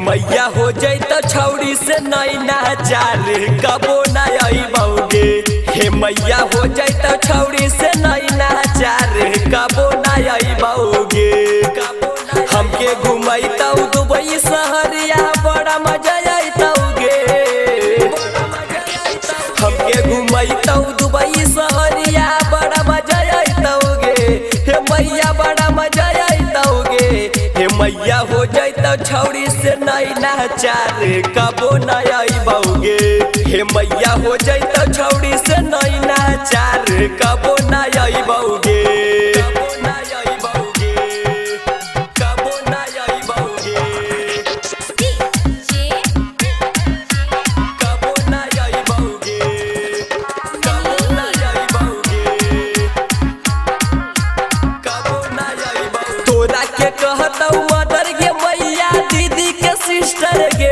मैया हो जैत छौड़ी से नैना चार कबो न अइबौगे। हे मैया हो जैत छौड़ी से नैना चार कबो न अइबौगे। हमके घुमैतौ दुबई शहरिया बड़ा मजा अइतौगे। हमके घुमैतौ दुबई शहरिया बड़ा मजा अइतौगे। हे मैया बड़ा मजा अइतौगे। हे मैया हो जैत छौड़ी से नैना चार कबो न अइबौगे। हे मैया हो जैत छौड़ी से नैना चार कबो न अइबौगे। तोरा के कहतौ मदर गे मैया दीदी के सिस्टर गे।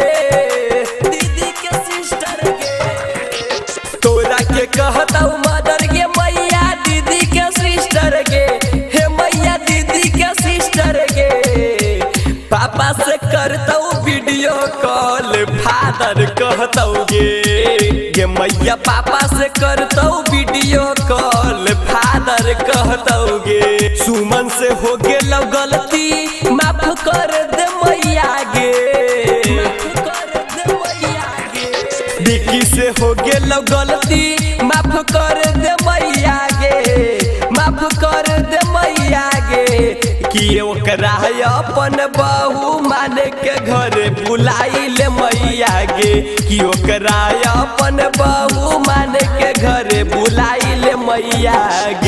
दीदी के सिस्टर गे। तोरा के कहतौ मदर गे मैया दीदी के सिस्टर गे। हे मैया दीदी के सिस्टर गे। पापा से करतौ वीडियो कॉल फादर कहतौ गे मैया। पापा से करतौ वीडियो कॉल फादर कहतौ गे। सुमन से हो गेलौ गलती माफ कर दे मैया गे। विकी से हो गेलौ गलती माफ कर दे मैया गे। माफ कर दे मैया गे। कि ओकरा अपन बहू माने के घरे बुलाइले मैया गे। कि ओकरा अपन बहू माने के घरे बुलाइले मैया गे।